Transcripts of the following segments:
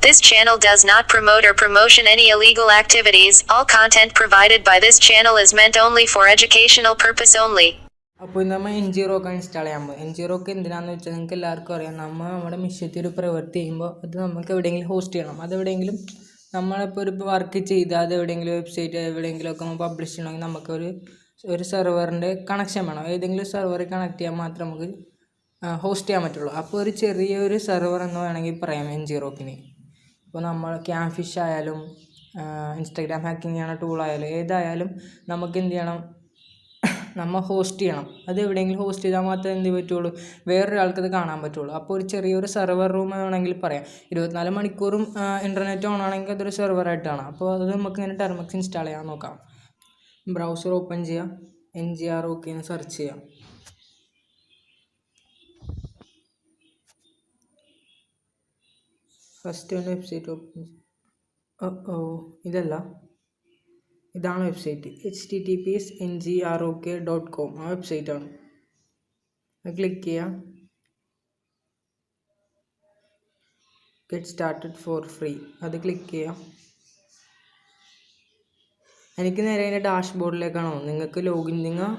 This channel does not promote or promotion any illegal activities. All content provided by this channel is meant only for educational purpose only. അപ്പോൾ നമ്മൾ Ngrok install ചെയ്യാൻ പോകും. Ngrok എന്തിനാണെന്ന് വെച്ചാൽ നിങ്ങൾക്ക് എല്ലാവർക്കും അറിയാം. നമ്മുടെ മിഷ്യത്തിൽ ഒരു പ്രവൃത്തി ചെയ്യുമ്പോൾ അത് നമുക്ക് എവിടെയെങ്കിലും ഹോസ്റ്റ് ചെയ്യണം. അതെവിടെയെങ്കിലും നമ്മളിപ്പോൾ ഒരു വർക്ക് ചെയ്താൽ അത് എവിടെയെങ്കിലും വെബ്സൈറ്റ് എവിടെയെങ്കിലുമൊക്കെ നമ്മൾ പബ്ലിഷ് ചെയ്യണമെങ്കിൽ നമുക്കൊരു സെർവറിൻ്റെ കണക്ഷൻ വേണം. ഏതെങ്കിലും സെർവറിൽ കണക്ട് ചെയ്യാൻ മാത്രമേ നമുക്ക് ഹോസ്റ്റ് ചെയ്യാൻ പറ്റുള്ളൂ. അപ്പോൾ ഒരു ചെറിയൊരു സെർവർ എന്ന് വേണമെങ്കിൽ പറയാം Ngrokന്. ഇപ്പോൾ നമ്മൾ ക്യാംഫിഷ് ആയാലും ഇൻസ്റ്റാഗ്രാം ഹാക്കിങ് ചെയ്യണ ടൂളായാലും ഏതായാലും നമുക്ക് എന്ത് ചെയ്യണം, നമ്മൾ ഹോസ്റ്റ് ചെയ്യണം. അത് എവിടെയെങ്കിലും ഹോസ്റ്റ് ചെയ്താൽ മാത്രമേ എന്ത് പറ്റുള്ളൂ, വേറൊരാൾക്ക് അത് കാണാൻ പറ്റുള്ളൂ. അപ്പോൾ ഒരു ചെറിയൊരു സെർവർ റൂം വേണമെങ്കിൽ പറയാം. 24 മണിക്കൂറും ഇൻ്റർനെറ്റ് ഓൺ ആണെങ്കിൽ അതൊരു സെർവറായിട്ടാണ്. അപ്പോൾ അത് നമുക്ക് ഇങ്ങനെ termux ഇൻസ്റ്റാൾ ചെയ്യാൻ നോക്കാം. ബ്രൗസർ ഓപ്പൺ ചെയ്യാം, Ngrok എന്ന് സെർച്ച് ചെയ്യാം. ഫസ്റ്റ് ഒരു വെബ്സൈറ്റ് ഓപ്പൺ ഇതല്ല, ഇതാണ് വെബ്സൈറ്റ്. https://ngrok.com ആ വെബ്സൈറ്റാണ്. അത് ക്ലിക്ക് ചെയ്യാം. ഗെറ്റ് സ്റ്റാർട്ടഡ് ഫോർ ഫ്രീ അത് ക്ലിക്ക് ചെയ്യാം. എനിക്ക് നേരെ അതിൻ്റെ ഡാഷ്ബോർഡിലേക്കാണോ. നിങ്ങൾക്ക് നിങ്ങൾ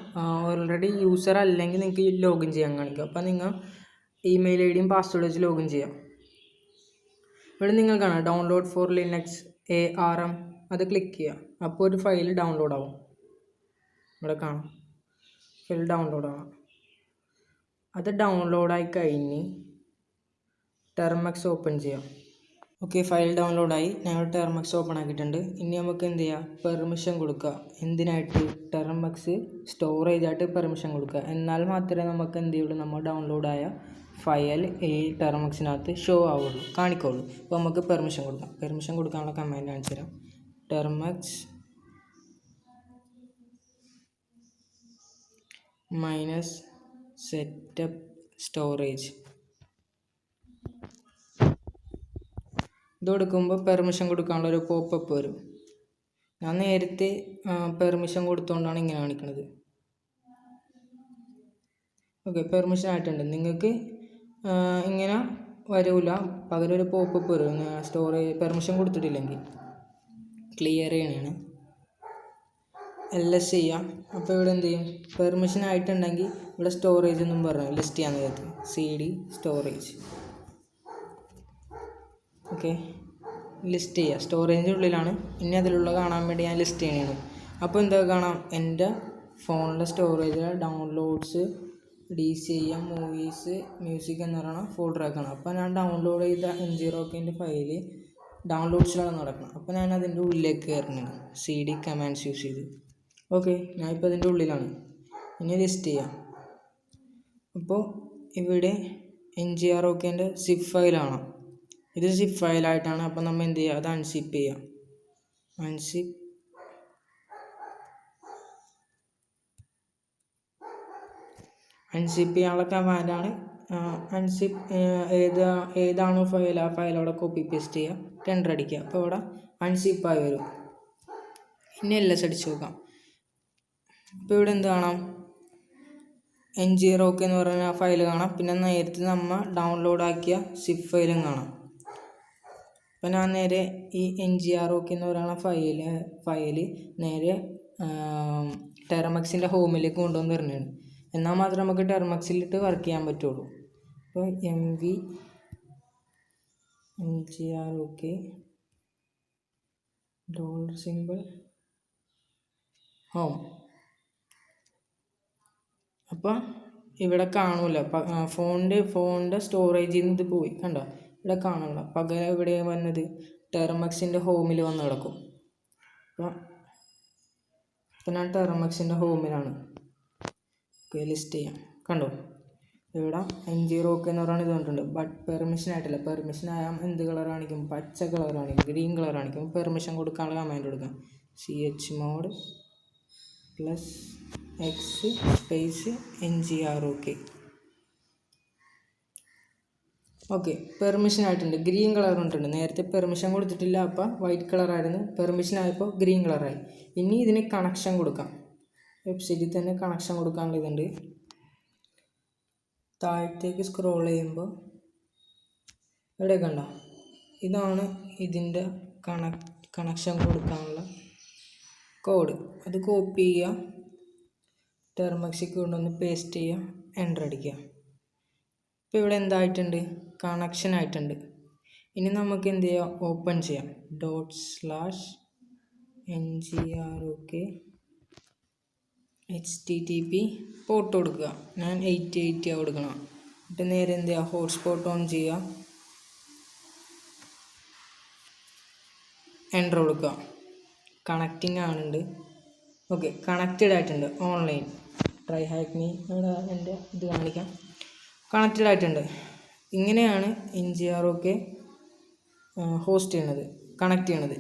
ഓൾറെഡി യൂസർ അല്ലെങ്കിൽ നിങ്ങൾക്ക് ലോഗിൻ ചെയ്യാൻ കാണിക്കും. അപ്പോൾ നിങ്ങൾ ഇമെയിൽ ഐ ഡിയും പാസ്വേഡ് വെച്ച് ലോഗിൻ ചെയ്യാം. ഇവിടെ നിങ്ങൾ കാണാം ഡൗൺലോഡ് ഫോർ ലിനക്സ് ARM അത് ക്ലിക്ക് ചെയ്യുക. അപ്പോൾ ഒരു ഫയൽ ഡൗൺലോഡ് ആവും. ഇവിടെ കാണാം ഫയൽ ഡൗൺലോഡ് ആവാം. അത് ഡൗൺലോഡായി കഴിഞ്ഞ് termux ഓപ്പൺ ചെയ്യാം. ഓക്കെ, ഫയൽ ഡൗൺലോഡായി. ഞങ്ങൾ termux ഓപ്പൺ ആക്കിയിട്ടുണ്ട്. ഇനി നമുക്ക് എന്ത് ചെയ്യാം, പെർമിഷൻ കൊടുക്കുക. എന്തിനായിട്ട്? termux സ്റ്റോറേജ് ആയിട്ട് പെർമിഷൻ കൊടുക്കുക. എന്നാൽ മാത്രമേ നമുക്ക് എന്ത് ചെയ്യുള്ളൂ, നമ്മൾ ഡൗൺലോഡായ ഫയൽ ഈ termuxനകത്ത് ഷോ ആവുള്ളൂ, കാണിക്കുള്ളൂ. അപ്പോൾ നമുക്ക് പെർമിഷൻ കൊടുക്കാം. പെർമിഷൻ കൊടുക്കാനുള്ള കമാൻഡ് കാണിച്ചു തരാം. termux -setup storage ഇത് കൊടുക്കുമ്പോൾ പെർമിഷൻ കൊടുക്കാനുള്ള ഒരു പോപ്പപ്പ് വരും. ഞാൻ നേരത്തെ പെർമിഷൻ കൊടുത്തുകൊണ്ടാണ് ഇങ്ങനെ കാണിക്കുന്നത്. ഓക്കെ, പെർമിഷൻ ആയിട്ടുണ്ട്. നിങ്ങൾക്ക് ഇങ്ങനെ വരില്ല, പകരം ഒരു പോപ്പപ്പ് വരും. സ്റ്റോറേജ് പെർമിഷൻ കൊടുത്തിട്ടില്ലെങ്കിൽ ക്ലിയർ ചെയ്യണതാണ്. LS ചെയ്യാം. അപ്പോൾ ഇവിടെ എന്ത് ചെയ്യും, പെർമിഷൻ ആയിട്ടുണ്ടെങ്കിൽ ഇവിടെ സ്റ്റോറേജ് എന്നും പറഞ്ഞു ലിസ്റ്റ് ചെയ്യാൻ നേരത്ത് CD സ്റ്റോറേജ്. ഓക്കെ, ലിസ്റ്റ് ചെയ്യുക. സ്റ്റോറേജിൻ്റെ ഉള്ളിലാണ്. ഇനി അതിലുള്ള കാണാൻ വേണ്ടി ഞാൻ ലിസ്റ്റ് ചെയ്യണതാണ്. അപ്പോൾ എന്താ കാണാം, എൻ്റെ ഫോണിലെ storage downloads DCM movies music എന്ന് പറയുന്ന ഫോൾഡറാക്കണം. അപ്പോൾ ഞാൻ ഡൗൺലോഡ് ചെയ്ത Ngrokൻ്റെ ഫയൽ ഡൗൺലോഡ്സിലാണ് നടക്കണം. അപ്പോൾ ഞാൻ അതിൻ്റെ ഉള്ളിലേക്ക് കയറുന്നതാണ് CD കമാൻഡ്സ് യൂസ് ചെയ്ത്. ഓക്കെ, ഞാനിപ്പോൾ അതിൻ്റെ ഉള്ളിലാണ്. ഇനി ലിസ്റ്റ് ചെയ്യാം. അപ്പോൾ ഇവിടെ Ngrokൻ്റെ സിപ്പ് ഫയലാണ്. ഇത് സിപ്പ് ഫയലായിട്ടാണ്. അപ്പോൾ നമ്മൾ എന്ത് ചെയ്യുക, അത് അൺസിപ്പ് ചെയ്യാം. അൺസിപ്പ് ചെയ്യാനുള്ള കമാൻഡാണ് അൺസിപ്പ്. ഏതാണോ ഫയൽ ആ ഫയൽ അവിടെ കോപ്പി പേസ്റ്റ് ചെയ്യുക, എൻ്റർ അടിക്കുക. അപ്പോൾ ഇവിടെ അൺസിപ്പായി വരും. ഇനി LS അടിച്ച് നോക്കാം. ഇപ്പോൾ ഇവിടെ എന്ത് കാണാം, Ngrok എന്ന് പറയുന്ന ആ ഫയൽ കാണാം. പിന്നെ നേരത്തെ നമ്മൾ ഡൗൺലോഡ് ആക്കിയ സിപ്പ് ഫയലും കാണാം. അപ്പോൾ ഞാൻ നേരെ ഈ Ngrok എന്ന് പറയുന്ന ഫയൽ നേരെ termuxൻ്റെ ഹോമിലേക്ക് കൊണ്ടുവന്ന് തരുന്നതാണ്. എന്നാൽ മാത്രമേ നമുക്ക് termuxലിട്ട് വർക്ക് ചെയ്യാൻ പറ്റുള്ളൂ. അപ്പോൾ MV Ngrok $home. അപ്പോൾ ഇവിടെ കാണൂല, ഫോണിൻ്റെ സ്റ്റോറേജിൽ നിന്ന് ഇത് പോയി, കണ്ടോ, ഇവിടെ കാണില്ല. പകരം ഇവിടെ വന്നത് termuxൻ്റെ ഹോമിൽ വന്ന് കിടക്കും. അപ്പോൾ ഞാൻ termuxൻ്റെ ഹോമിലാണ്. ഓക്കെ, ലിസ്റ്റ് ചെയ്യാം. കണ്ടോ, ഇവിടെ Ngrok എന്ന് പറയുന്നത് ഇത് കണ്ടിട്ടുണ്ട്. ബട്ട് പെർമിഷൻ ആയിട്ടില്ല. പെർമിഷൻ ആയാൽ എന്ത് കളർ കാണിക്കും, പച്ച കളർ കാണിക്കും, ഗ്രീൻ കളർ കാണിക്കും. പെർമിഷൻ കൊടുക്കാനുള്ള കമാൻഡ് കൊടുക്കാം. chmod +X space Ngrok. Okay, permission ആയിട്ടുണ്ട്. ഗ്രീൻ കളർ കൊണ്ടിട്ടുണ്ട്. നേരത്തെ പെർമിഷൻ കൊടുത്തിട്ടില്ല, അപ്പോൾ വൈറ്റ് കളറായിരുന്നു. പെർമിഷൻ ആയപ്പോൾ ഗ്രീൻ കളറായി. ഇനി ഇതിന് കണക്ഷൻ കൊടുക്കാം. വെബ്സൈറ്റിൽ തന്നെ കണക്ഷൻ കൊടുക്കാനുള്ള ഇതുണ്ട്. താഴത്തേക്ക് സ്ക്രോൾ ചെയ്യുമ്പോൾ ഇവിടെ കണ്ടോ ഇതാണ് ഇതിൻ്റെ കണക്ഷൻ കൊടുക്കാനുള്ള കോഡ്. അത് കോപ്പി ചെയ്യുക, ടെർമക്സിൽ കൊണ്ടുവന്ന് പേസ്റ്റ് ചെയ്യുക, എൻ്റർ അടിക്കുക. ഇപ്പോൾ ഇവിടെ എന്തായിട്ടുണ്ട്? കണക്ഷൻ ആയിട്ടുണ്ട്. ഇനി നമുക്ക് എന്ത് ചെയ്യാം? ഓപ്പൺ ചെയ്യാം. ./ngrok http പോർട്ട് കൊടുക്കുക. ഞാൻ 880 കൊടുക്കണം. എന്നിട്ട് നേരെ എന്ത് ചെയ്യുക? ഹോട്ട്സ്പോട്ട് ഓൺ ചെയ്യുക, എൻ്റർ കൊടുക്കുക. കണക്റ്റിംഗ് ആണുണ്ട്. ഓക്കെ, കണക്റ്റഡ് ആയിട്ടുണ്ട്. ഓൺലൈൻ ട്രൈ ഹാക്ക് മീ, ഇവിടെ എൻ്റെ ഇത് കാണിക്കാം. കണക്റ്റഡ് ആയിട്ടുണ്ട്. ഇങ്ങനെയാണ് ngrok ഹോസ്റ്റ് ചെയ്യണത്, കണക്ട് ചെയ്യണത്.